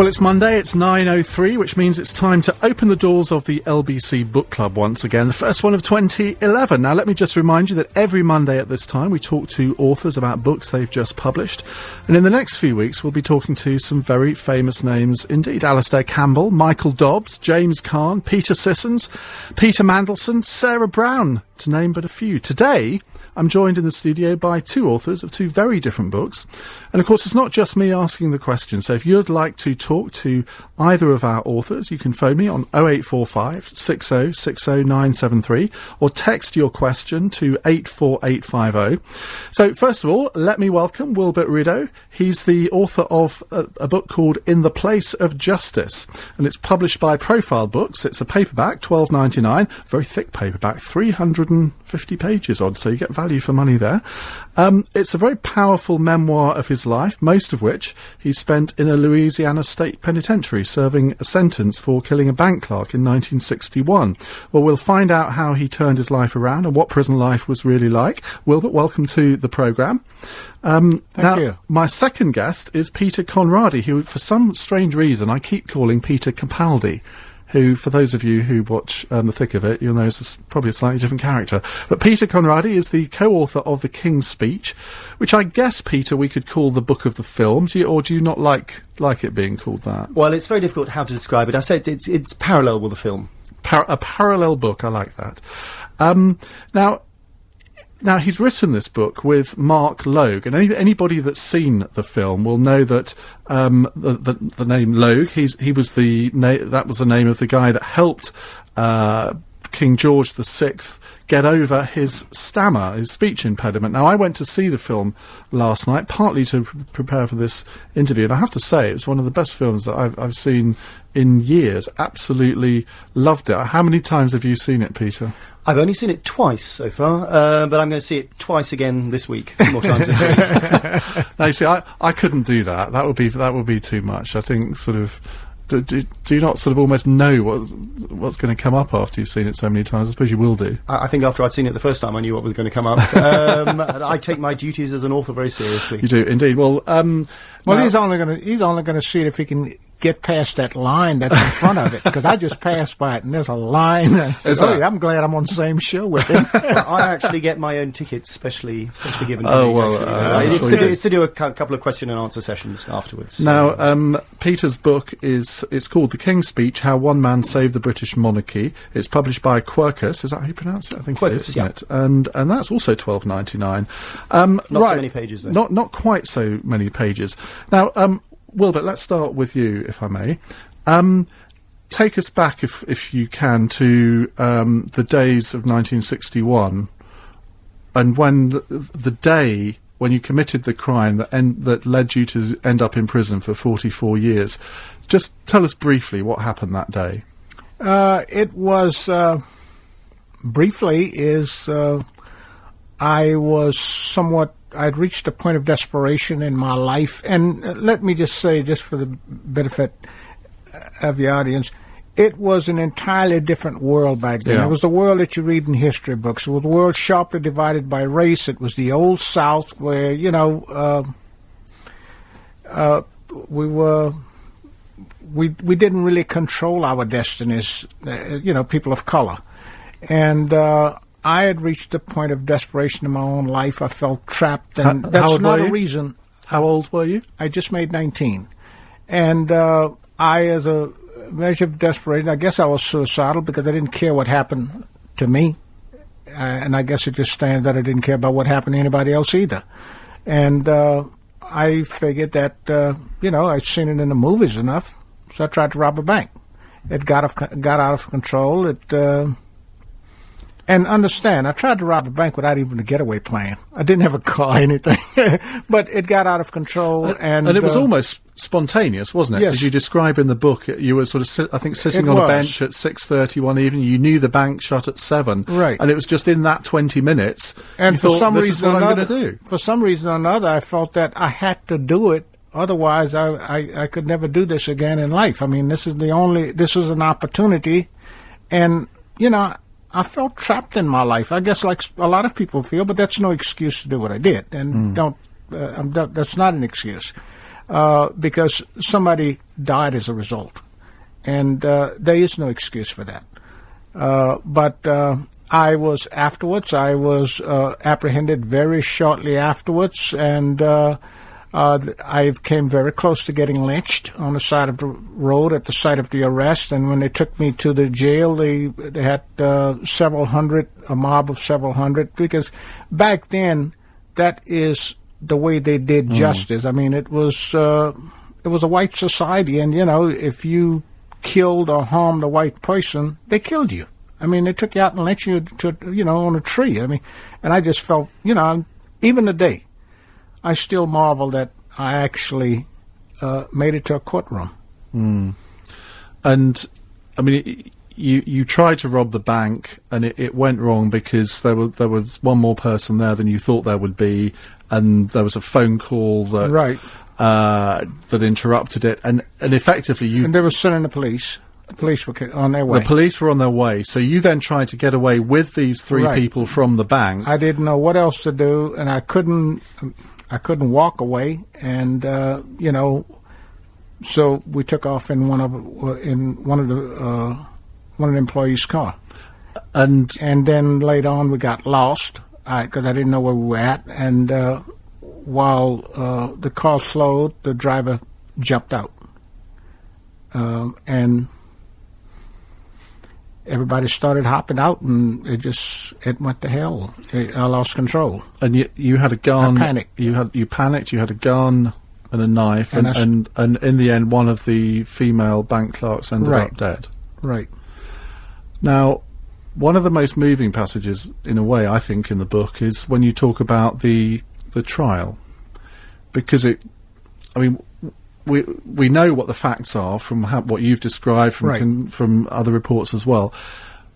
Well, it's Monday, it's 9:03, which means it's time to open the doors of the LBC Book Club once again, the first one of 2011. Now, let me just remind you that every Monday at this time we talk to authors about books they've just published, and in the next few weeks we'll be talking to some very famous names indeed. Alastair Campbell, Michael Dobbs, James Caan, Peter Sissons, Peter Mandelson, Sarah Brown, to name but a few. Today, I'm joined in the studio by two authors of two very different books. And of course, it's not just me asking the question. So if you'd like to talk to either of our authors, you can phone me on 0845 60 60 973 or text your question to 84850. So first of all, let me welcome Wilbur Rideau. He's the author of a book called In the Place of Justice, and it's published by Profile Books. It's a paperback, $12.99, very thick paperback, 350 pages odd, so you get value for money there. It's a very powerful memoir of his life, most of which he spent in a Louisiana state penitentiary serving a sentence for killing a bank clerk in 1961. Well, we'll find out how he turned his life around and what prison life was really like. Wilbur, welcome to the programme. Thank you. My second guest is Peter Conradi, who, for some strange reason, I keep calling Peter Capaldi, who, for those of you who watch The Thick of It, you'll know is probably a slightly different character. But Peter Conradi is the co-author of The King's Speech, which I guess, Peter, we could call the book of the film. Do you not like it being called that? Well, it's very difficult how to describe it. I said it's parallel with the film. A parallel book, I like that. Now, he's written this book with Mark Logue, and anybody that's seen the film will know that the name Logue, that was the name of the guy that helped King George VI get over his stammer, his speech impediment. Now, I went to see the film last night, partly to prepare for this interview, and I have to say it was one of the best films that I've seen in years. Absolutely loved it. How many times have you seen it, Peter? I've only seen it twice so far, but I'm going to see it twice again this week. More times this week. Now, you see, I couldn't do that. That would be too much. I think sort of. Do you not sort of almost know what's going to come up after you've seen it so many times? I suppose you will do. I think after I'd seen it the first time, I knew what was going to come up. I take my duties as an author very seriously. You do indeed. Well, he's only going to see it if he can get past that line that's in front of it, because I just passed by it and there's a line. I'm glad I'm on the same show with him. I actually get my own tickets specially given to me. It's to do a couple of question and answer sessions afterwards. Now, Peter's book it's called The King's Speech: How One Man Saved the British Monarchy. It's published by Quercus. Is that how you pronounce it? I think Quercus, it is, isn't it? And that's also $12.99. Not so many pages, though. Not quite so many pages. Now, Wilbert, let's start with you, if I may. Take us back, if you can, to the days of 1961, and when the day when you committed the crime that led you to end up in prison for 44 years. Just tell us briefly what happened that day. It was I'd reached a point of desperation in my life, and let me just say, just for the benefit of the audience, it was an entirely different world back then. Yeah. It was the world that you read in history books. It was the world sharply divided by race. It was the old South where, we didn't really control our destinies, people of color. And I had reached a point of desperation in my own life. I felt trapped, and that's not a reason. How old were you? I just made 19. And I, as a measure of desperation, I guess I was suicidal because I didn't care what happened to me. And I guess it just stands that I didn't care about what happened to anybody else either. And I figured that, I'd seen it in the movies enough, so I tried to rob a bank. It got out of control. And understand, I tried to rob a bank without even a getaway plan. I didn't have a car or anything, but it got out of control. And it was almost spontaneous, wasn't it? Yes. As you describe in the book, you were sort of, sitting on a bench at 6:30 one evening. You knew the bank shut at 7. Right. And it was just in that 20 minutes, and you thought, this is what I'm going to do. For some reason or another, I felt that I had to do it. Otherwise, I could never do this again in life. I mean, this was an opportunity. And, I felt trapped in my life. I guess like a lot of people feel, but that's no excuse to do what I did. And that's not an excuse. because somebody died as a result. And there is no excuse for that. But I was apprehended very shortly afterwards, and I came very close to getting lynched on the side of the road at the site of the arrest. And when they took me to the jail, they had a mob of several hundred, because back then that is the way they did justice. I mean, it was a white society, and if you killed or harmed a white person, they killed you. I mean, they took you out and lynched you on a tree. I mean, and I just felt, even today, I still marvel that I actually made it to a courtroom. Mm. And, I mean, you tried to rob the bank, and it went wrong because there was one more person there than you thought there would be, and there was a phone call that that interrupted it, and effectively and they were sending the police. The police were on their way. The police were on their way. So you then tried to get away with these three people from the bank. I didn't know what else to do, and I couldn't walk away, and so we took off in one of the employees' car, and then later on we got lost because I didn't know where we were at, and while the car slowed, the driver jumped out, and everybody started hopping out, and it went to hell. I lost control. And you had a gun. I panicked. You panicked. You had a gun and a knife, and in the end, one of the female bank clerks ended up dead. Right. Now, one of the most moving passages, in a way, I think, in the book is when you talk about the trial, because we know what the facts are from what you've described from other reports as well,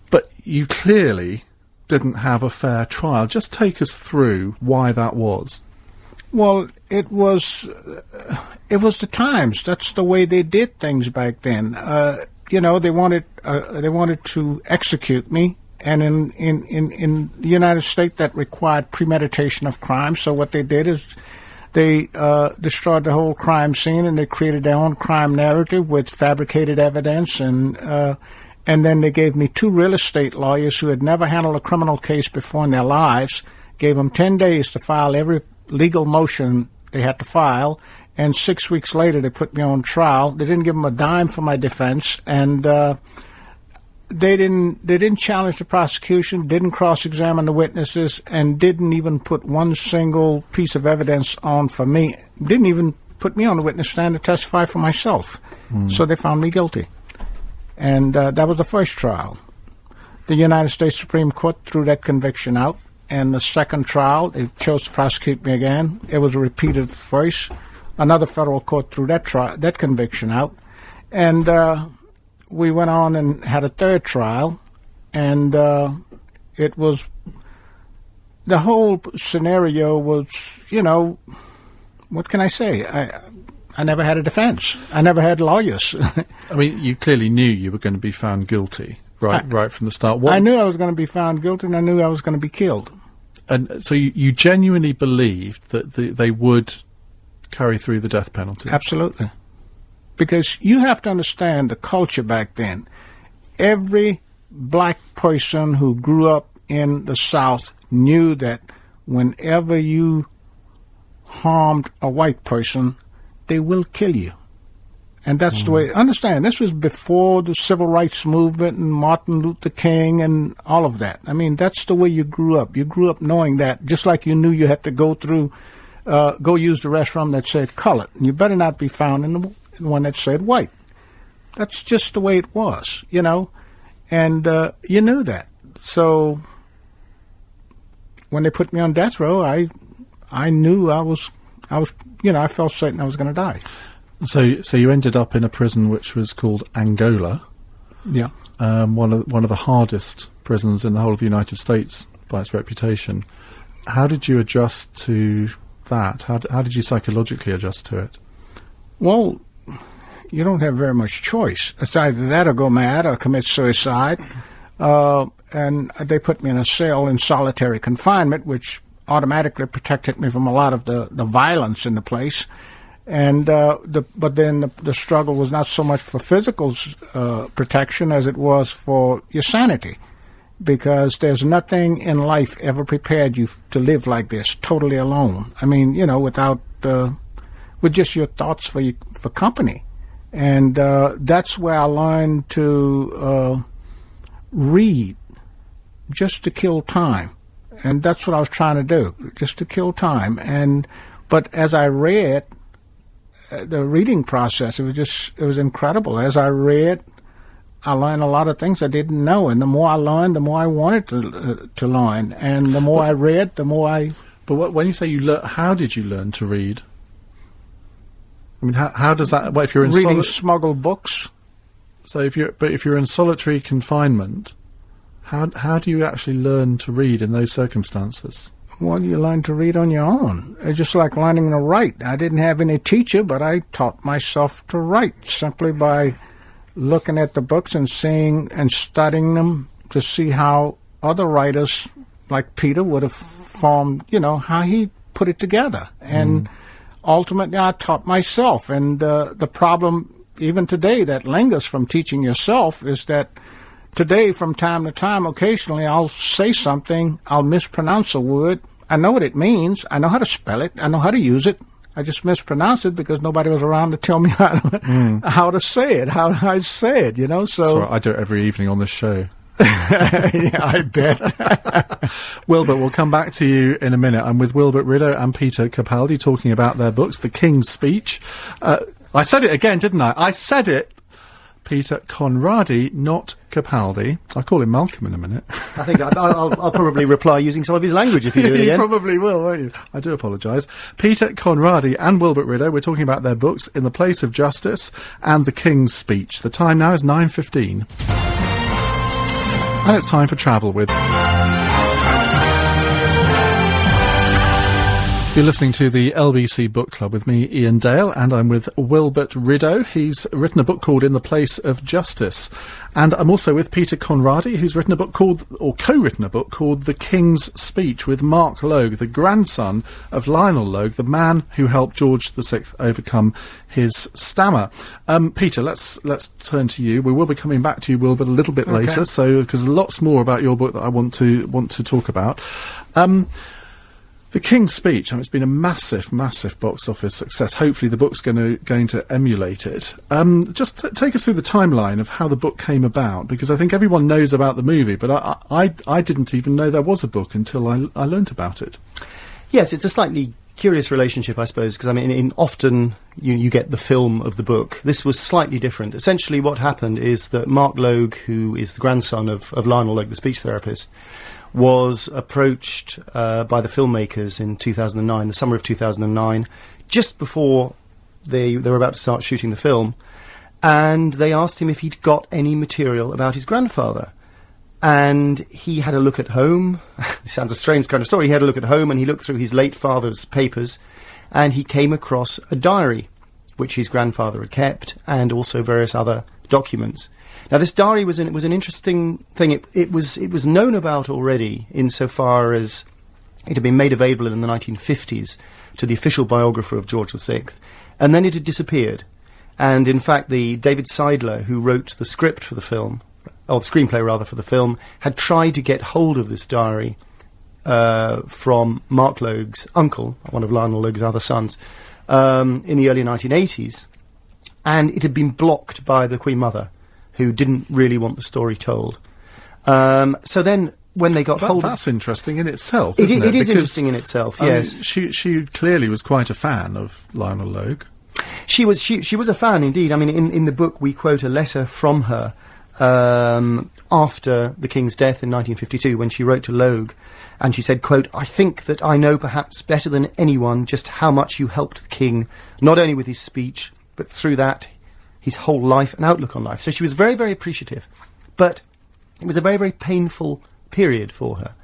but you clearly didn't have a fair trial. Just take us through why that was. Well, it was the times. That's the way they did things back then. They wanted to execute me, and in the United States that required premeditation of crime. So what they did is they destroyed the whole crime scene, and they created their own crime narrative with fabricated evidence, and then they gave me 2 real estate lawyers who had never handled a criminal case before in their lives, gave them 10 days to file every legal motion they had to file, and 6 weeks later they put me on trial. They didn't give them a dime for my defense, and they didn't challenge the prosecution, didn't cross-examine the witnesses, and didn't even put one single piece of evidence on for me. Didn't even put me on the witness stand to testify for myself. So they found me guilty. And that was the first trial. The United States Supreme Court threw that conviction out. And the second trial, they chose to prosecute me again. It was a repeat of the first. Another federal court threw that conviction out. And we went on and had a third trial, and it was, the whole scenario was, what can I say? I never had a defense. I never had lawyers. I mean, you clearly knew you were going to be found guilty, right from the start. I knew I was going to be found guilty, and I knew I was going to be killed. And so you genuinely believed that they would carry through the death penalty? Absolutely. Because you have to understand the culture back then. Every black person who grew up in the South knew that whenever you harmed a white person, they will kill you. And that's the way. Understand, this was before the civil rights movement and Martin Luther King and all of that. I mean, that's the way you grew up. You grew up knowing that, just like you knew you had to go use the restroom that said colored. And you better not be found in the one that said white. That's just the way it was, and you knew that. So when they put me on death row, I knew I felt certain I was going to die. So you ended up in a prison which was called Angola. Yeah. One of the hardest prisons in the whole of the United States by its reputation. How did you adjust to that? How did you psychologically adjust to it? Well, you don't have very much choice. It's either that or go mad or commit suicide. And they put me in a cell in solitary confinement, which automatically protected me from a lot of the violence in the place. And but then the struggle was not so much for physical protection as it was for your sanity, because there's nothing in life ever prepared you to live like this, totally alone. I mean, without with just your thoughts for company, and that's where I learned to read just to kill time, and that's what I was trying to do, just to kill time. But as I read. The reading process, it was incredible. As I read, I learned a lot of things I didn't know, and the more I learned, the more I wanted to learn, and the more I read, the more I... But when you say you learn, how did you learn to read? I mean, how does that... Well, if you're in reading smuggled books. So if you're in solitary confinement, how do you actually learn to read in those circumstances? Well, you learn to read on your own. It's just like learning to write. I didn't have any teacher, but I taught myself to write simply by looking at the books and seeing and studying them to see how other writers, like Peter, would have formed, how he put it together. And ultimately, I taught myself. And the problem, even today, that lingers from teaching yourself is that today, from time to time, occasionally, I'll say something, I'll mispronounce a word. I know what it means. I know how to spell it. I know how to use it. I just mispronounce it because nobody was around to tell me how to say it, how I say it, So Sorry, I do it every evening on this show. Yeah, I bet. Wilbur, we'll come back to you in a minute. I'm with Wilbur Rideau and Peter Capaldi talking about their books, The King's Speech. I said it again, didn't I? I said it. Peter Conradi, not Capaldi. I'll call him Malcolm in a minute. I think I'll probably reply using some of his language if you do it again. You probably will, won't you? I do apologise. Peter Conradi and Wilbur Rideau, we're talking about their books, In the Place of Justice and The King's Speech. The time now is 9:15. And it's time for Travel With. You're listening to the LBC Book Club with me, Ian Dale, and I'm with Wilbur Rideau. He's written a book called In the Place of Justice. And I'm also with Peter Conradi, who's written a book called, or co-written a book called The King's Speech with Mark Logue, the grandson of Lionel Logue, the man who helped George VI overcome his stammer. Peter, let's turn to you. We will be coming back to you, Wilbur, a little bit later, so because there's lots more about your book that I want to talk about. The King's Speech, it's been a massive, massive box office success. Hopefully the book's going to emulate it. Just take us through the timeline of how the book came about, because I think everyone knows about the movie, but I didn't even know there was a book until I learnt about it. Yes, it's a slightly curious relationship, I suppose, because often you get the film of the book. This was slightly different. Essentially what happened is that Mark Logue, who is the grandson of Lionel Logue, the speech therapist, was approached by the filmmakers in 2009, the summer of 2009, just before they were about to start shooting the film, and they asked him if he'd got any material about his grandfather. And he had a look at home. It sounds a strange kind of story. He had a look at home, and he looked through his late father's papers, and he came across a diary which his grandfather had kept, and also various other documents. Now, this diary was an interesting thing. It was known about already insofar as it had been made available in the 1950s to the official biographer of George VI, and then it had disappeared. And in fact, the David Seidler, who wrote the script for the film, or the screenplay rather for the film, had tried to get hold of this diary from Mark Logue's uncle, one of Lionel Logue's other sons, in the early 1980s, and it had been blocked by the Queen Mother, who didn't really want the story told. So then, when they got hold of... That's interesting in itself, isn't it? It is interesting in itself, yes. She clearly was quite a fan of Lionel Logue. She was a fan, indeed. In the book, we quote a letter from her after the King's death in 1952, when she wrote to Logue, and she said, quote, "I think that I know perhaps better than anyone just how much you helped the King, not only with his speech, but through that, his whole life and outlook on life." So she was very, very appreciative. But it was a very, very painful period for her.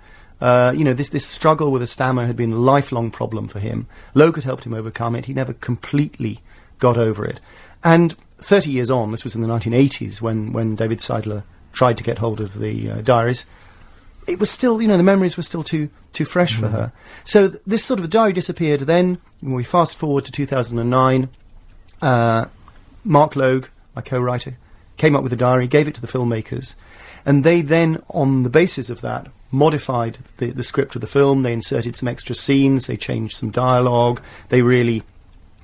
This struggle with a stammer had been a lifelong problem for him. Logue had helped him overcome it. He never completely got over it. And 30 years on, this was in the 1980s when David Seidler tried to get hold of the diaries, it was still, the memories were still too fresh for her. So this sort of diary disappeared. Then, when we fast forward to 2009, Mark Logue, my co-writer, came up with a diary, gave it to the filmmakers, and they then, on the basis of that, modified the script of the film. They inserted some extra scenes, they changed some dialogue, they really,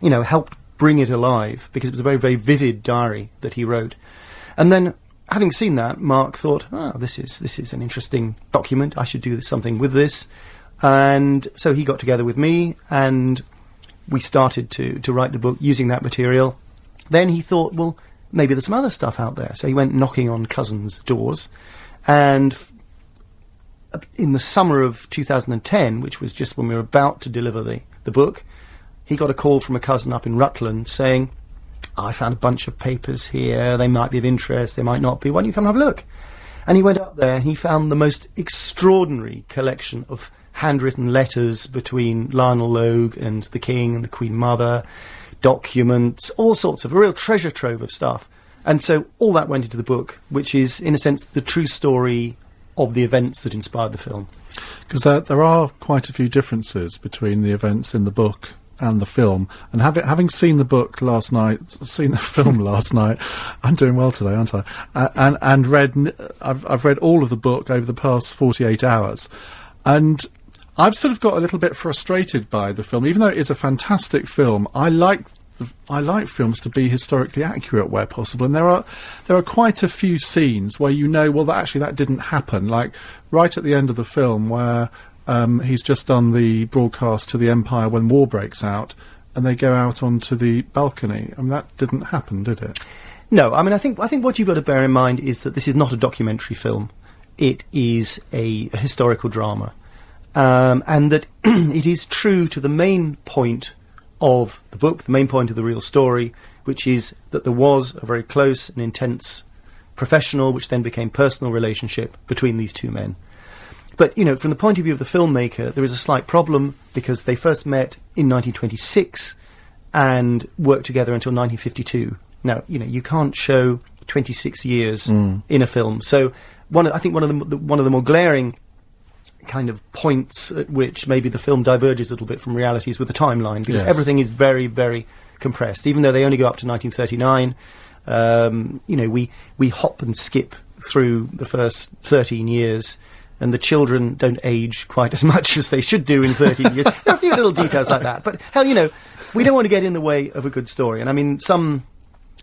helped bring it alive, because it was a very, very vivid diary that he wrote. And then, having seen that, Mark thought, this is an interesting document, I should do something with this. And so he got together with me, and we started to write the book using that material. Then he thought, well, maybe there's some other stuff out there. So he went knocking on cousins' doors, and in the summer of 2010, which was just when we were about to deliver the book, he got a call from a cousin up in Rutland saying, I found a bunch of papers here, they might be of interest, they might not be, why don't you come and have a look? And he went up there and he found the most extraordinary collection of handwritten letters between Lionel Logue and the King and the Queen Mother, documents, all sorts of a real treasure trove of stuff. And so all that went into the book, which is, in a sense, the true story of the events that inspired the film. Because there are quite a few differences between the events in the book and the film. And having seen the book last night, seen the film last night, I'm doing well today, aren't I? I've read all of the book over the past 48 hours. And I've sort of got a little bit frustrated by the film, even though it is a fantastic film. I like films to be historically accurate where possible, and there are quite a few scenes where that didn't happen. Like right at the end of the film, where he's just done the broadcast to the Empire when war breaks out, and they go out onto the balcony. I mean, that didn't happen, did it? No, I mean, I think what you've got to bear in mind is that this is not a documentary film. It is a historical drama. And that it is true to the main point of the book, the main point of the real story, which is that there was a very close and intense professional, which then became personal relationship between these two men. But, from the point of view of the filmmaker, there is a slight problem, because they first met in 1926 and worked together until 1952. Now, you can't show 26 years in a film. So I think one of the more glaring kind of points at which maybe the film diverges a little bit from realities with the timeline, because everything is very, very compressed. Even though they only go up to 1939, we hop and skip through the first 13 years, and the children don't age quite as much as they should do in 13 years. There are a few little details like that. But, hell, we don't want to get in the way of a good story. And I mean, some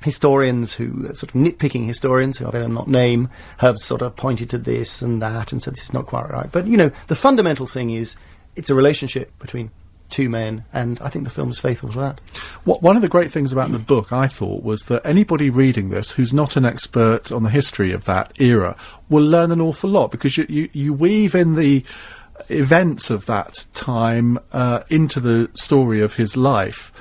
historians who sort of nitpicking historians, who I better not name, have sort of pointed to this and that and said this is not quite right. But, the fundamental thing is it's a relationship between two men, and I think the film is faithful to that. One of the great things about the book, I thought, was that anybody reading this who's not an expert on the history of that era will learn an awful lot, because you weave in the events of that time into the story of his life.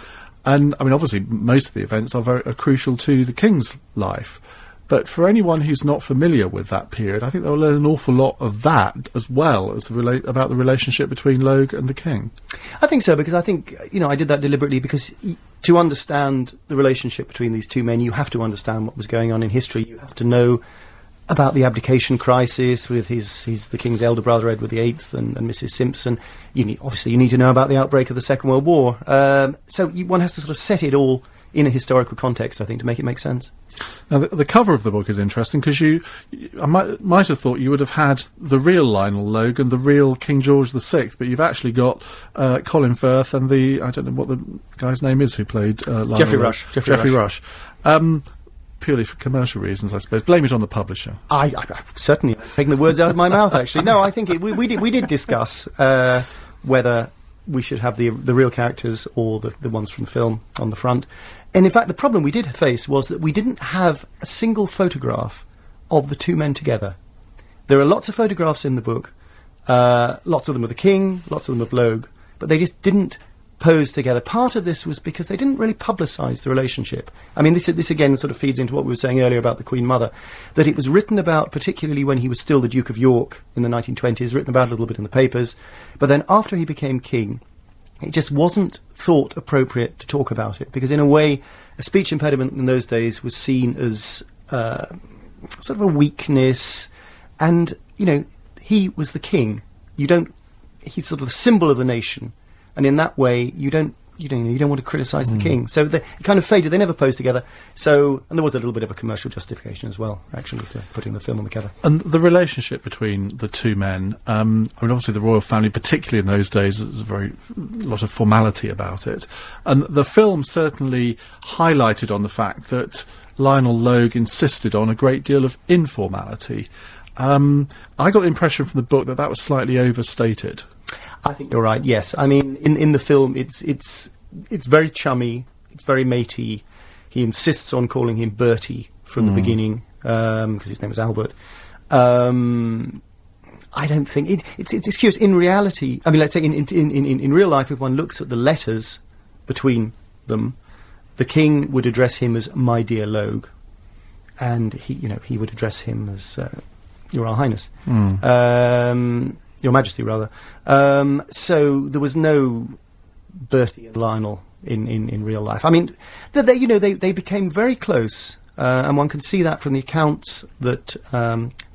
And, I mean, obviously, most of the events are crucial to the King's life. But for anyone who's not familiar with that period, I think they'll learn an awful lot of that, as well as about the relationship between Logue and the King. I think so, because I think, I did that deliberately, because to understand the relationship between these two men, you have to understand what was going on in history. You have to know about the abdication crisis with the King's elder brother, Edward VIII, and Mrs. Simpson. You need to know about the outbreak of the Second World War. So one has to sort of set it all in a historical context, I think, to make it make sense. Now, the cover of the book is interesting, because I might have thought you would have had the real Lionel Logue and the real King George VI, but you've actually got Colin Firth and I don't know what the guy's name is who played Lionel Geoffrey Logue. Rush. Geoffrey Rush. Purely for commercial reasons, I suppose. Blame it on the publisher. I've certainly taken the words out of my mouth, actually. No, I think we did discuss whether we should have the real characters or the ones from the film on the front. And in fact, the problem we did face was that we didn't have a single photograph of the two men together. There are lots of photographs in the book, lots of them of the King, lots of them of Logue, but they just didn't pose together. Part of this was because they didn't really publicise the relationship. I mean, this again sort of feeds into what we were saying earlier about the Queen Mother, that it was written about, particularly when he was still the Duke of York in the 1920s, written about a little bit in the papers, but then after he became king, it just wasn't thought appropriate to talk about it, because in a way, a speech impediment in those days was seen as sort of a weakness, and, he was the king. He's sort of the symbol of the nation, and in that way, you don't want to criticise the king. So it kind of faded. They never posed together. So, and there was a little bit of a commercial justification as well, actually, for putting the film on the cover. And the relationship between the two men, I mean, obviously the royal family, particularly in those days, there's a lot of formality about it. And the film certainly highlighted on the fact that Lionel Logue insisted on a great deal of informality. I got the impression from the book that was slightly overstated. I think you're right. Yes, I mean, in the film, it's very chummy, it's very matey. He insists on calling him Bertie from the beginning because his name was Albert. I don't think it's curious. In reality, I mean, let's say in real life, if one looks at the letters between them, the king would address him as "My dear Logue," and he would address him as "Your Royal Highness." Your Majesty, rather. So there was no Bertie and Lionel in real life. I mean, they became very close, and one can see that from the accounts that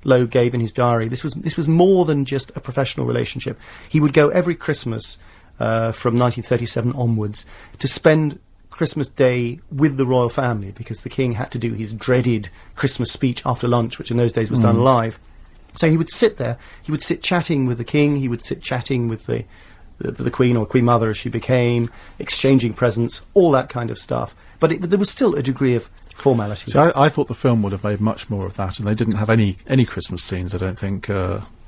Logue gave in his diary. This was more than just a professional relationship. He would go every Christmas from 1937 onwards to spend Christmas Day with the royal family, because the king had to do his dreaded Christmas speech after lunch, which in those days was done live. So he would sit there, he would sit chatting with the king, he would sit chatting with the queen, or queen mother as she became, exchanging presents, all that kind of stuff. But there was still a degree of formality. So I thought the film would have made much more of that, and they didn't have any Christmas scenes, I don't think,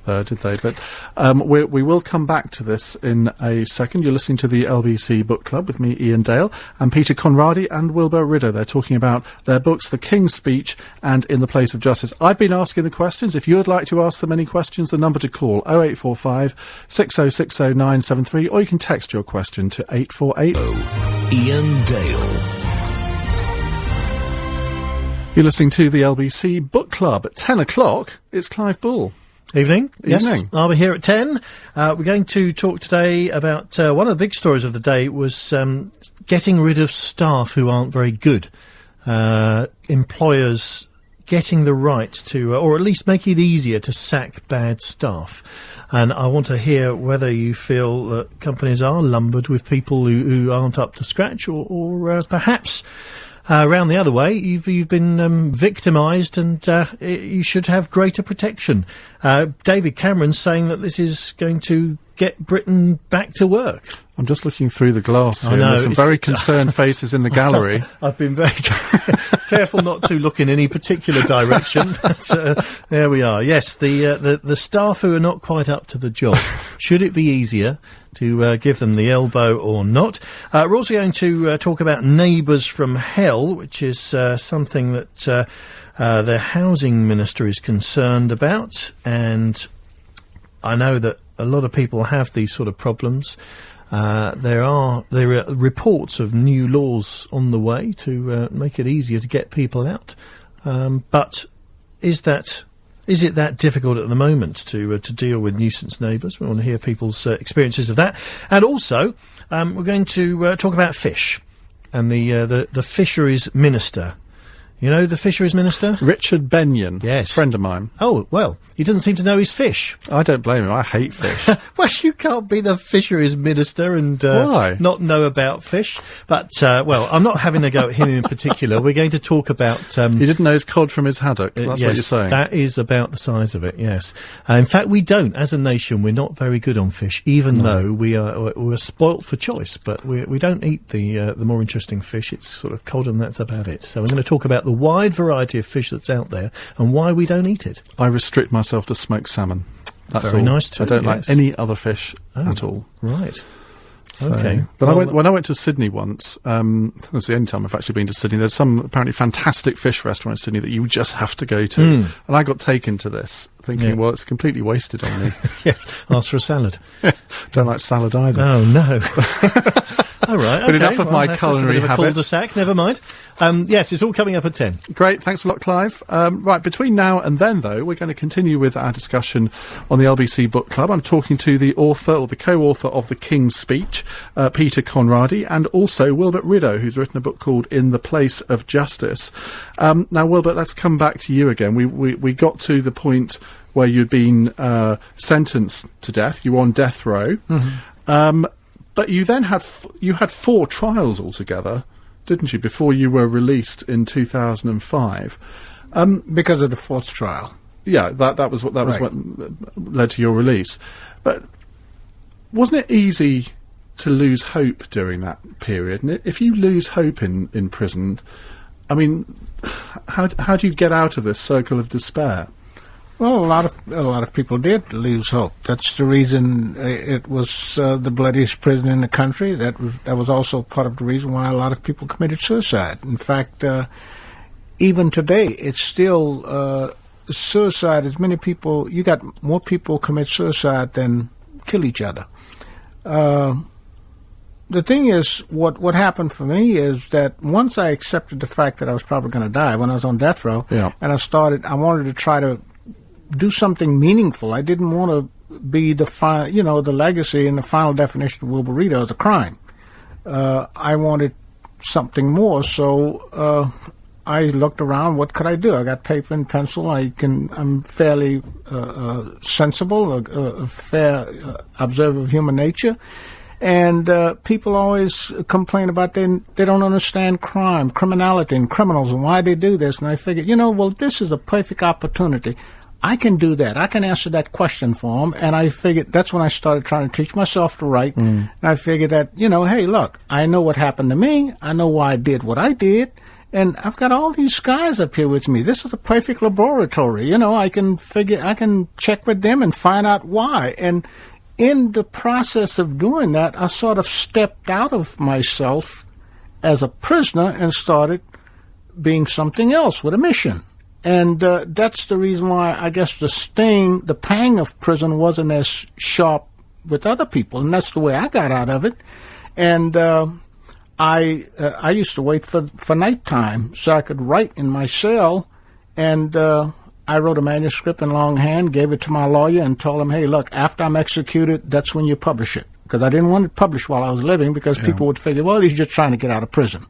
there, did they? But we will come back to this in a second. You're listening to the LBC Book Club with me, Ian Dale, and Peter Conradi and Wilbur Rideau. They're talking about their books, The King's Speech and In the Place of Justice. I've been asking the questions. If you'd like to ask them any questions, the number to call 0845 6060 973, or you can text your question to 848. Ian Dale. You're listening to the LBC Book Club. At 10 o'clock, it's Clive Bull. Evening. Yes, Evening. I'll be here at 10. We're going to talk today about one of the big stories of the day was getting rid of staff who aren't very good. Employers getting the right to, or at least make it easier to sack bad staff. And I want to hear whether you feel that companies are lumbered with people who aren't up to scratch, or perhaps round the other way, you've been victimised, and you should have greater protection. David Cameron's saying that this is going to get Britain back to work. I'm just looking through the glass here. I know, There's some very concerned faces in the gallery. I've been very careful not to look in any particular direction. But, there we are. Yes, the staff who are not quite up to the job. Should it be easier to give them the elbow or not? We're also going to talk about Neighbours from Hell, which is something that the housing minister is concerned about, and I know that a lot of people have these sort of problems. There are reports of new laws on the way to make it easier to get people out. But is it that difficult at the moment to deal with nuisance neighbours? We want to hear people's experiences of that. And also, we're going to talk about fish and the fisheries minister. You know the fisheries minister? Richard Benyon. Yes. Friend of mine. Oh, well, he doesn't seem to know his fish. I don't blame him. I hate fish. Well, you can't be the fisheries minister and Why? not know about fish. But, well, I'm not having a go at him in particular. We're going to talk about... He didn't know his cod from his haddock. That's yes, what you're saying. That is about the size of it, yes. In fact, we don't. As a nation, we're not very good on fish, even though we're spoilt for choice. But we don't eat the more interesting fish. It's sort of cod, and that's about it. So we're going to talk about the wide variety of fish that's out there and why we don't eat it. I restrict myself to smoked salmon. That's Very all. nice too, I don't yes. like any other fish at all. Right. So, Okay. But Well, when I went to Sydney once, that's the only time I've actually been to Sydney, there's some apparently fantastic fish restaurant in Sydney that you just have to go to. And I got taken to this, thinking, Yeah. well, it's completely wasted on me. Yes, ask for a salad. Don't like salad either. Oh, no. All right, But okay, enough of my that's culinary a bit of a habits. cul-de-sac, never mind. Yes, it's all coming up at 10. Great, thanks a lot, Clive. Right, between now and then, though, we're going to continue with our discussion on the LBC Book Club. I'm talking to the author, or the co-author of The King's Speech, Peter Conradi, and also Wilbur Rideau, who's written a book called In the Place of Justice. Now, Wilbur, let's come back to you again. We got to the point where you'd been sentenced to death. You were on death row. But you then had you had 4 trials altogether, didn't you, before you were released in 2005? Because of the 4th trial. Yeah, that was what led to your release. But wasn't it easy to lose hope during that period? And if you lose hope in prison, I mean, how do you get out of this circle of despair? Well, a lot of people did lose hope. That's the reason it was the bloodiest prison in the country. That was also part of the reason why a lot of people committed suicide. In fact, even today, it's still suicide. As many people, you got more people commit suicide than kill each other. The thing is, what happened for me is that once I accepted the fact that I was probably going to die when I was on death row, and I wanted to try to do something meaningful. I didn't want to be the legacy and the final definition of Wilbur Rideau as a crime. I wanted something more, so I looked around. What could I do? I got paper and pencil. I'm fairly sensible, a fair observer of human nature. And people always complain about they don't understand crime, criminality, and criminals and why they do this. And I figured, this is a perfect opportunity. I can do that. I can answer that question for them. And I figured that's when I started trying to teach myself to write. And I figured that, hey, look, I know what happened to me. I know why I did what I did. And I've got all these guys up here with me. This is a perfect laboratory. I can check with them and find out why. And in the process of doing that, I sort of stepped out of myself as a prisoner and started being something else with a mission. And that's the reason why I guess the pang of prison wasn't as sharp with other people. And that's the way I got out of it. And I used to wait for nighttime so I could write in my cell. And I wrote a manuscript in longhand, gave it to my lawyer, and told him, hey, look, after I'm executed, that's when you publish it. Because I didn't want it published while I was living because people would figure, well, he's just trying to get out of prison.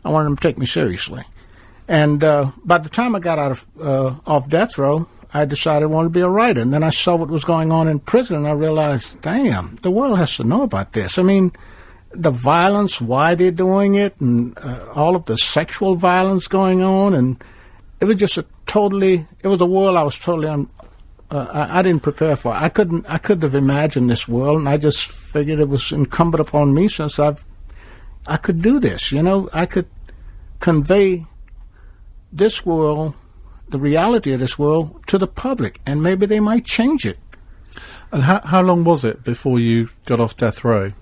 I wanted him to take me seriously. And by the time I got out of off death row, I decided I wanted to be a writer. And then I saw what was going on in prison, and I realized, damn, the world has to know about this. I mean, the violence, why they're doing it, and all of the sexual violence going on, and it was just it was a world I was totally I didn't prepare for. I couldn't have imagined this world, and I just figured it was incumbent upon me since I could do this. I could convey this world, the reality of this world, to the public, and maybe they might change it. And how long was it before you got off death row,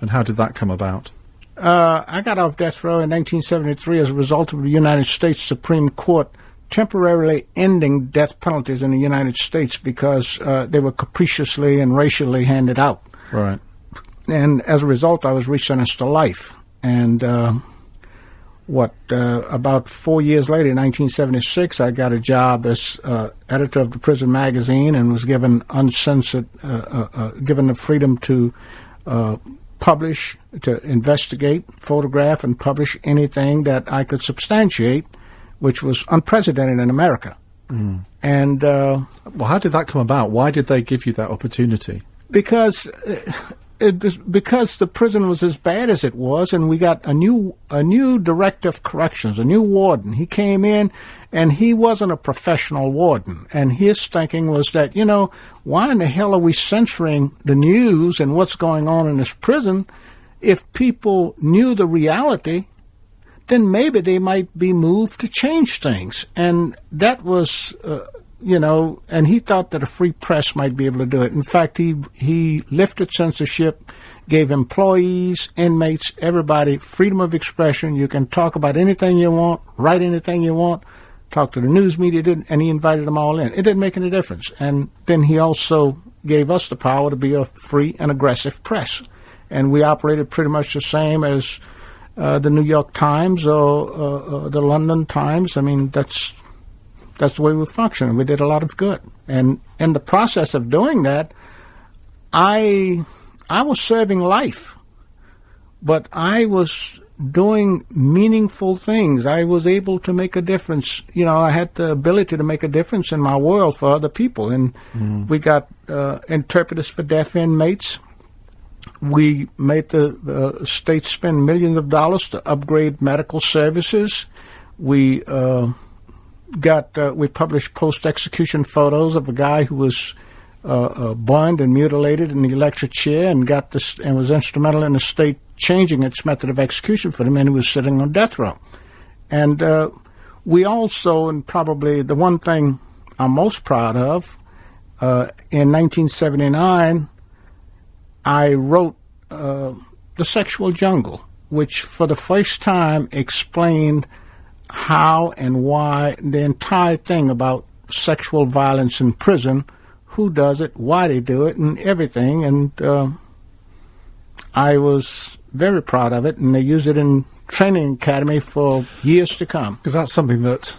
and how did that come about? I got off death row in 1973 as a result of the United States Supreme Court temporarily ending death penalties in the United States because they were capriciously and racially handed out. Right. And as a result, I was resentenced to life. And about 4 years later, in 1976, I got a job as editor of the prison magazine and was given uncensored, given the freedom to publish, to investigate, photograph, and publish anything that I could substantiate, which was unprecedented in America. And well, how did that come about? Why did they give you that opportunity? Because the prison was as bad as it was, and we got a new director of corrections, a new warden. He came in, and he wasn't a professional warden. And his thinking was that, why in the hell are we censoring the news and what's going on in this prison? If people knew the reality, then maybe they might be moved to change things. And that was, and he thought that a free press might be able to do it. In fact, he lifted censorship, gave employees, inmates, everybody freedom of expression. You can talk about anything you want, write anything you want, talk to the news media, and he invited them all in. It didn't make any difference. And then he also gave us the power to be a free and aggressive press. And we operated pretty much the same as the New York Times or the London Times. I mean, that's the way we function. We did a lot of good. And in the process of doing that, I was serving life, but I was doing meaningful things. I was able to make a difference. I had the ability to make a difference in my world for other people. And we got interpreters for deaf inmates. We made the state spend millions of dollars to upgrade medical services. We we published post-execution photos of a guy who was burned and mutilated in the electric chair, and was instrumental in the state changing its method of execution for the men who was sitting on death row. And we also, and probably the one thing I'm most proud of, in 1979, I wrote The Sexual Jungle, which for the first time explained how and why the entire thing about sexual violence in prison, who does it, why they do it, and everything. And I was very proud of it, and they used it in training academy for years to come. Because that's something that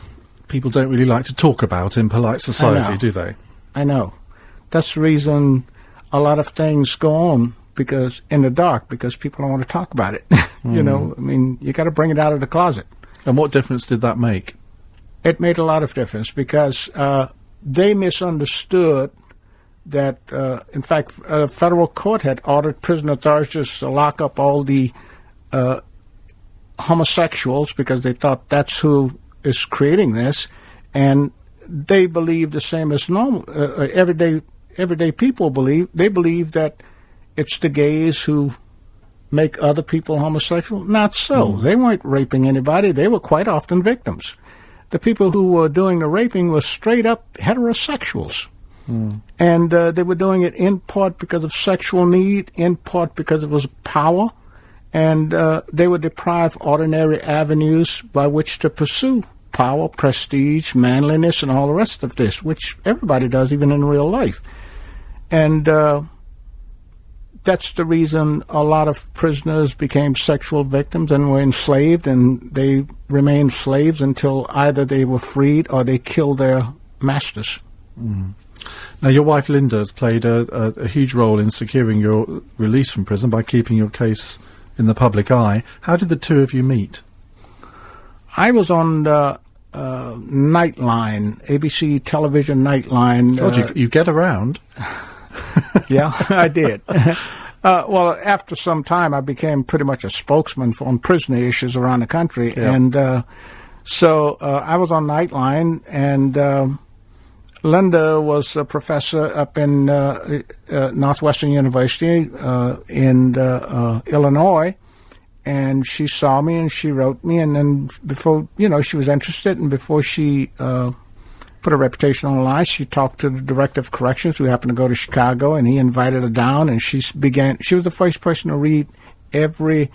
people don't really like to talk about in polite society, do they? I know. That's the reason a lot of things go on because in the dark, because people don't want to talk about it. You got to bring it out of the closet. And what difference did that make? It made a lot of difference because they misunderstood that, in fact, a federal court had ordered prison authorities to lock up all the homosexuals because they thought that's who is creating this, and they believe the same as normal everyday people believe. They believe that it's the gays who make other people homosexual. Not so. They weren't raping anybody. They were quite often victims. The people who were doing the raping were straight up heterosexuals. And they were doing it in part because of sexual need, in part because it was power, and they would deprive ordinary avenues by which to pursue power, prestige, manliness, and all the rest of this, which everybody does, even in real life. And that's the reason a lot of prisoners became sexual victims and were enslaved, and they remained slaves until either they were freed or they killed their masters. Now, your wife Linda has played a huge role in securing your release from prison by keeping your case in the public eye. How did the two of you meet? I was on Nightline, ABC television Nightline. God, you get around. Yeah, I did. Well, after some time, I became pretty much a spokesman on prisoner issues around the country. Yeah. And so I was on Nightline, and Linda was a professor up in Northwestern University in Illinois, and she saw me and she wrote me, and then before, she was interested, and before she put her reputation on the line, she talked to the director of corrections, who happened to go to Chicago, and he invited her down, and she was the first person to read every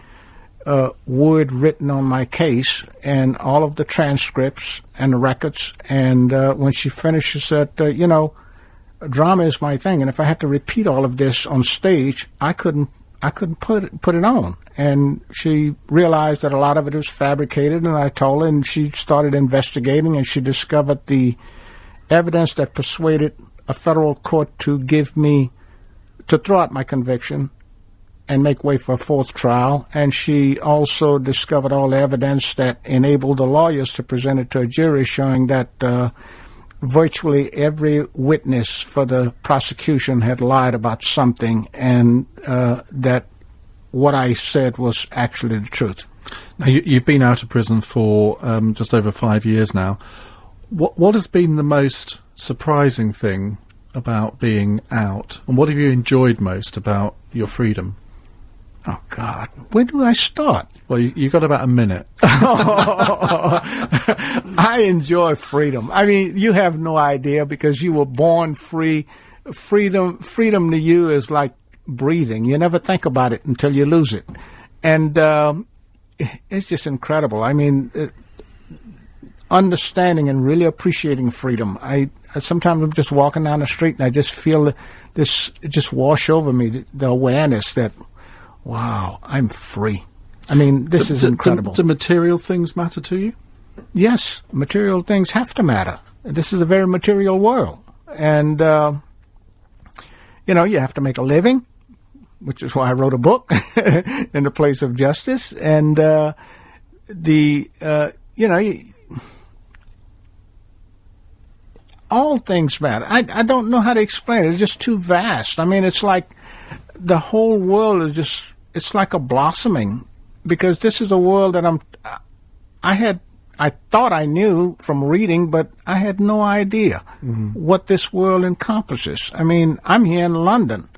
word written on my case and all of the transcripts and the records. And when she finished, she said, drama is my thing, and if I had to repeat all of this on stage, I couldn't put it on. And she realized that a lot of it was fabricated, and I told her, and she started investigating, and she discovered the evidence that persuaded a federal court to throw out my conviction and make way for a fourth trial. And she also discovered all the evidence that enabled the lawyers to present it to a jury, showing that virtually every witness for the prosecution had lied about something, and that what I said was actually the truth. Now, you've been out of prison for just over 5 years now. What has been the most surprising thing about being out, and what have you enjoyed most about your freedom? Oh, God. Where do I start? Well, you got about a minute. I enjoy freedom. I mean, you have no idea, because you were born free. Freedom to you is like breathing. You never think about it until you lose it. And it's just incredible. I mean, understanding and really appreciating freedom. I sometimes I'm just walking down the street and I just feel this just wash over me, the awareness that, wow, I'm free. I mean, this is incredible. Do material things matter to you? Yes, material things have to matter. This is a very material world. And, you have to make a living. which is why I wrote a book, In the Place of Justice. And all things matter. I don't know how to explain it. It's just too vast. I mean, it's like the whole world is just, it's like a blossoming, because this is a world that I thought I knew from reading, but I had no idea what this world encompasses. I mean, I'm here in London.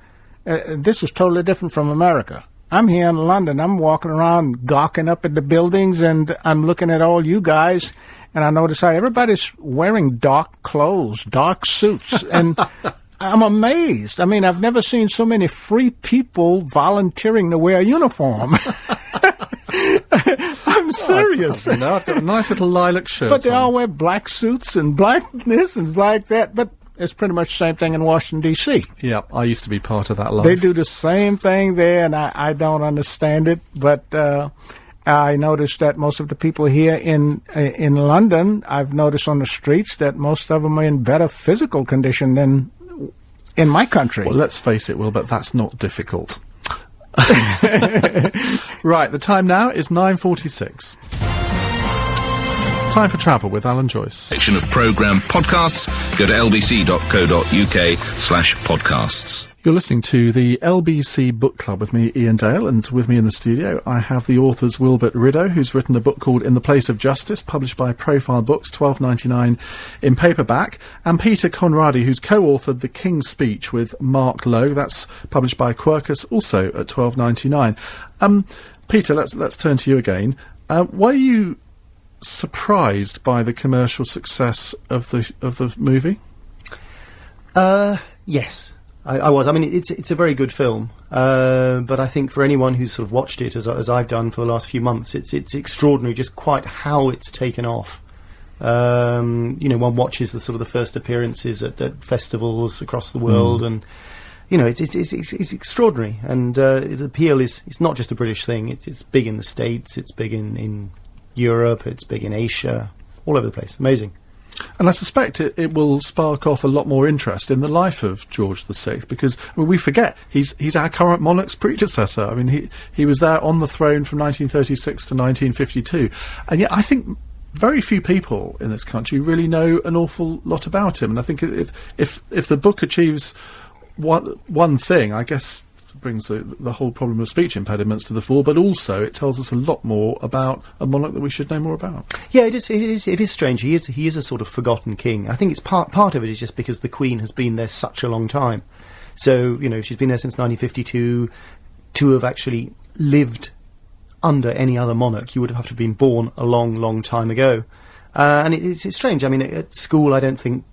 This is totally different from America. I'm here in London. I'm walking around gawking up at the buildings, and I'm looking at all you guys, and I notice how everybody's wearing dark clothes, dark suits, and I'm amazed. I mean, I've never seen so many free people volunteering to wear a uniform. I'm serious. I've got a nice little lilac shirt. But they on. all wear black suits and black this and black that. But it's pretty much the same thing in Washington, D.C. Yeah, I used to be part of that life. They do the same thing there, and I don't understand it. But I noticed that most of the people here in London, I've noticed on the streets that most of them are in better physical condition than in my country. Well, let's face it, Wilbur, that's not difficult. Right, the time now is 9:46. Time for travel with Alan Joyce. Section of programme podcasts. Go to lbc.co.uk/podcasts. You're listening to the LBC Book Club with me, Ian Dale, and with me in the studio I have the authors Wilbur Rideau, who's written a book called In the Place of Justice, published by Profile Books, $12.99 in paperback, and Peter Conradi, who's co-authored The King's Speech with Mark Lowe. That's published by Quercus, also at $12.99. Peter, let's turn to you again. Were you surprised by the commercial success of the movie? Yes. I was. I mean, it's a very good film, but I think for anyone who's sort of watched it, as I've done for the last few months, it's extraordinary just quite how it's taken off. One watches the sort of the first appearances at festivals across the world, and it's extraordinary. And the appeal is, it's not just a British thing. It's big in the States. It's big in Europe. It's big in Asia. All over the place. Amazing. And I suspect it will spark off a lot more interest in the life of George VI, because we forget he's our current monarch's predecessor. I mean, he was there on the throne from 1936 to 1952, and yet I think very few people in this country really know an awful lot about him. And I think if the book achieves one thing, I guess brings the whole problem of speech impediments to the fore, but also it tells us a lot more about a monarch that we should know more about. Yeah, it is strange. He is a sort of forgotten king. I think it's part of it is just because the Queen has been there such a long time. So, she's been there since 1952. To have actually lived under any other monarch, you would have to have been born a long, long time ago. And it's strange. I mean, at school, I don't think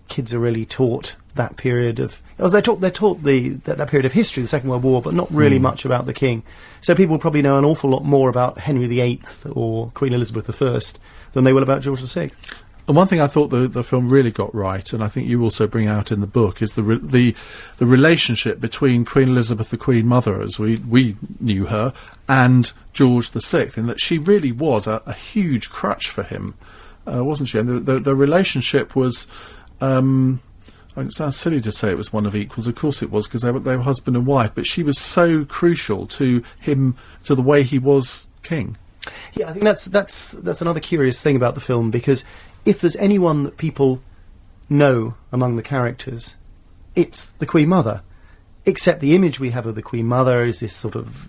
kids are really taught that period of... They're taught that period of history, the Second World War, but not really much about the king. So people probably know an awful lot more about Henry VIII or Queen Elizabeth I than they will about George VI. And one thing I thought the film really got right, and I think you also bring out in the book, is the relationship between Queen Elizabeth, the Queen Mother, as we knew her, and George VI, in that she really was a huge crutch for him, wasn't she? And the relationship was... it sounds silly to say it was one of equals. Of course it was, because they were husband and wife. But she was so crucial to him, to the way he was king. Yeah, I think that's another curious thing about the film, because if there's anyone that people know among the characters, it's the Queen Mother. Except the image we have of the Queen Mother is this sort of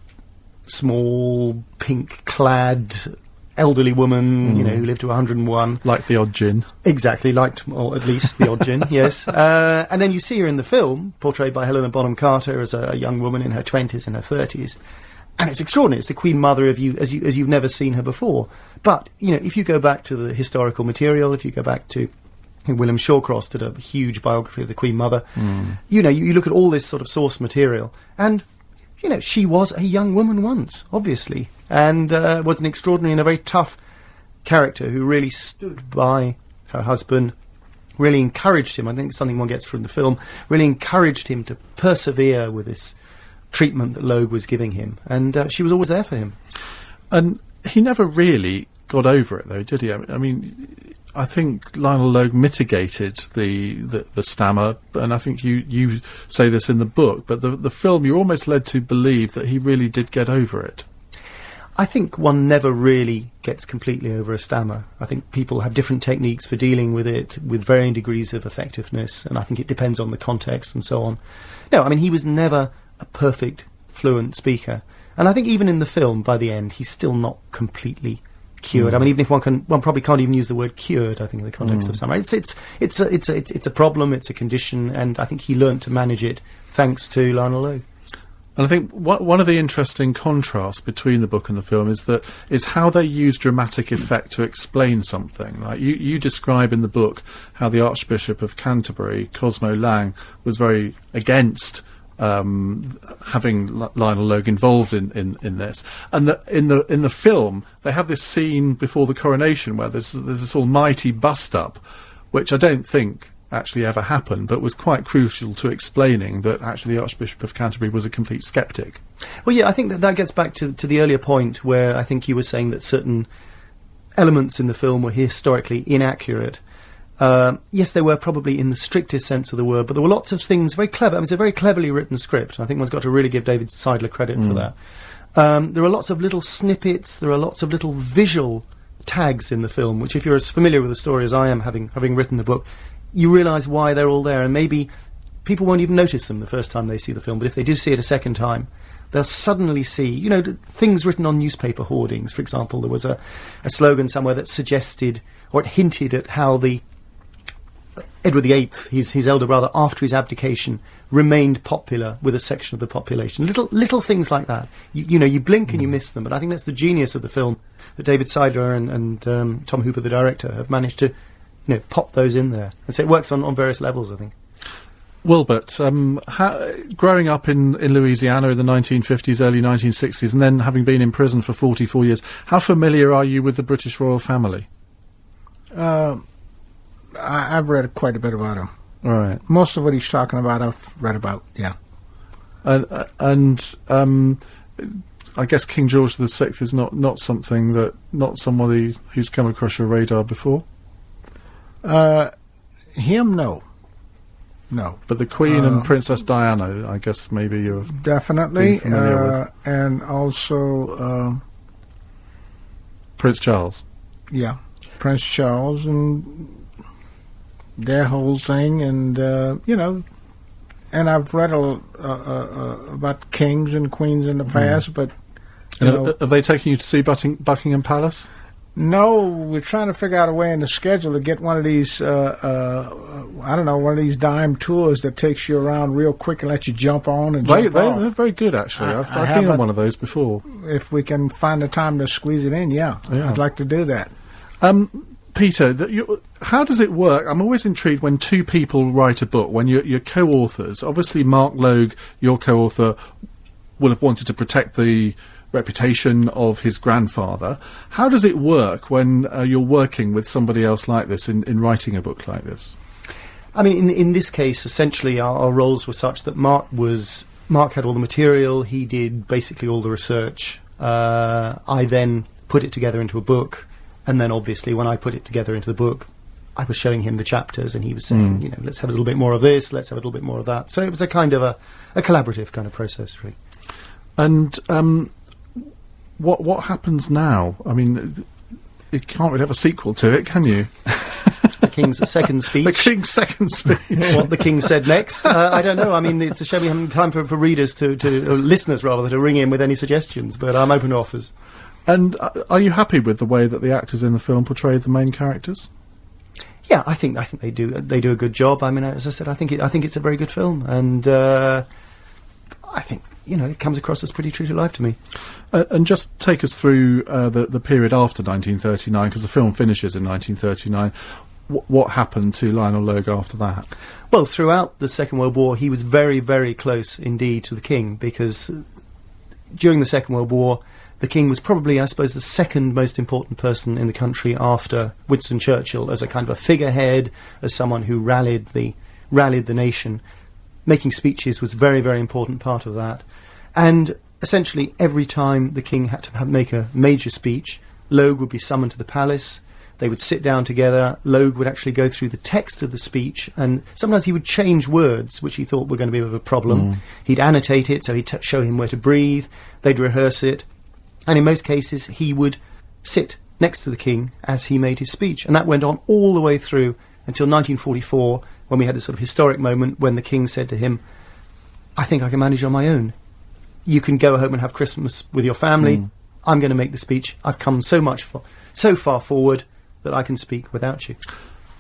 small, pink-clad elderly woman, who lived to 101. Like the odd gin. Exactly, or at least the odd gin, yes. And then you see her in the film, portrayed by Helena Bonham Carter as a young woman in her 20s and her 30s. And it's extraordinary. It's the Queen Mother as you've never seen her before. But, if you go back to the historical material, if you go back to... William Shawcross did a huge biography of the Queen Mother. You look at all this sort of source material, and, she was a young woman once, obviously. And was an extraordinary and a very tough character who really stood by her husband, really encouraged him. I think it's something one gets from the film, really encouraged him to persevere with this treatment that Logue was giving him. And she was always there for him. And he never really got over it, though, did he? I mean, I think Lionel Logue mitigated the stammer, and I think you say this in the book, but the film, you're almost led to believe that he really did get over it. I think one never really gets completely over a stammer. I think people have different techniques for dealing with it, with varying degrees of effectiveness, and I think it depends on the context and so on. No, I mean, he was never a perfect, fluent speaker. And I think even in the film, by the end, he's still not completely cured. I mean, even if one probably can't even use the word cured, I think, in the context of stammer. It's a problem, it's a condition, and I think he learnt to manage it thanks to Lionel Logue. And I think one of the interesting contrasts between the book and the film is how they use dramatic effect to explain something. Like you describe in the book how the Archbishop of Canterbury, Cosmo Lang, was very against having Lionel Logue involved in this, and in the film they have this scene before the coronation where there's this almighty bust up, which I don't think actually ever happened, but was quite crucial to explaining that actually the Archbishop of Canterbury was a complete sceptic. Well, yeah, I think that gets back to the earlier point where I think you were saying that certain elements in the film were historically inaccurate. Yes, they were probably in the strictest sense of the word, but there were lots of things very clever. I mean, it's a very cleverly written script. I think one's got to really give David Seidler credit for that. There are lots of little snippets, there are lots of little visual tags in the film, which if you're as familiar with the story as I am, having written the book, you realise why they're all there, and maybe people won't even notice them the first time they see the film, but if they do see it a second time, they'll suddenly see, things written on newspaper hoardings. For example, there was a slogan somewhere that suggested, or it hinted at how the Edward VIII, his elder brother, after his abdication, remained popular with a section of the population. Little things like that. You blink and you miss them, but I think that's the genius of the film, that David Seidler and Tom Hooper, the director, have managed to pop those in there. And so it works on various levels, I think. Wilbert, growing up in Louisiana in the 1950s, early 1960s, and then having been in prison for 44 years, how familiar are you with the British royal family? I've read quite a bit about him. All right. Most of what he's talking about, I've read about, yeah. And I guess King George VI is not somebody who's come across your radar before? Him, no. But the Queen and Princess Diana, I guess maybe you're definitely familiar with. And also Prince Charles. Yeah, Prince Charles and their whole thing, and and I've read about kings and queens in the past, but have they taken you to see Buckingham Palace? No, we're trying to figure out a way in the schedule to get one of these, one of these dime tours that takes you around real quick and lets you jump on and jump off. They're very good, actually. I've been on one of those before. If we can find the time to squeeze it in, yeah. I'd like to do that. Peter, how does it work? I'm always intrigued when two people write a book, when you're co-authors. Obviously, Mark Logue, your co-author, will have wanted to protect the reputation of his grandfather. How does it work when you're working with somebody else like this in writing a book like this? I mean, in this case, essentially our roles were such that Mark had all the material, he did basically all the research. I then put it together into a book, and then obviously when I put it together into the book, I was showing him the chapters, and he was saying, let's have a little bit more of this, let's have a little bit more of that. So it was a kind of a collaborative kind of process, really. And what happens now? I mean, you can't really have a sequel to it, can you? The King's second speech. The King's second speech. What the King said next? I don't know. I mean, it's a shame we haven't time for readers or listeners rather, to ring in with any suggestions, but I'm open to offers. And are you happy with the way that the actors in the film portrayed the main characters? Yeah, I think they do a good job. I mean, as I said, I think it's a very good film, and I think it comes across as pretty true to life to me. And just take us through the period after 1939, because the film finishes in 1939. What happened to Lionel Logue after that? Well, throughout the Second World War, he was very, very close indeed to the King, because during the Second World War, the King was probably, I suppose, the second most important person in the country after Winston Churchill, as a kind of a figurehead, as someone who rallied the nation. Making speeches was a very, very important part of that. And essentially every time the King had to make a major speech, Logue would be summoned to the palace, They would sit down together. Logue would actually go through the text of the speech, and sometimes he would change words which he thought were going to be a bit of a problem. He'd annotate it, so he'd show him where to breathe. They'd rehearse it, and in most cases he would sit next to the king as he made his speech, and that went on all the way through until 1944, when we had this sort of historic moment when the king said to him, "I think I can manage on my own. You can go home and have Christmas with your family. I'm going to make the speech. I've come so far forward that I can speak without you."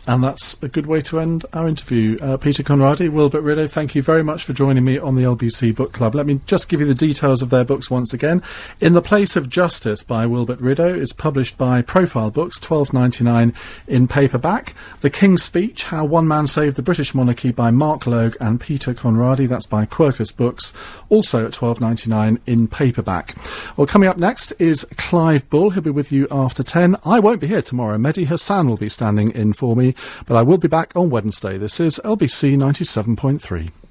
And that's a good way to end our interview. Peter Conradi, Wilbur Rideau, thank you very much for joining me on the LBC Book Club. Let me just give you the details of their books once again. In the Place of Justice by Wilbur Rideau is published by Profile Books, $12.99 in paperback. The King's Speech, How One Man Saved the British Monarchy by Mark Logue and Peter Conradi, that's by Quercus Books, also at $12.99 in paperback. Well, coming up next is Clive Bull. He'll be with you after 10. I won't be here tomorrow. Mehdi Hassan will be standing in for me, but I will be back on Wednesday. This is LBC 97.3.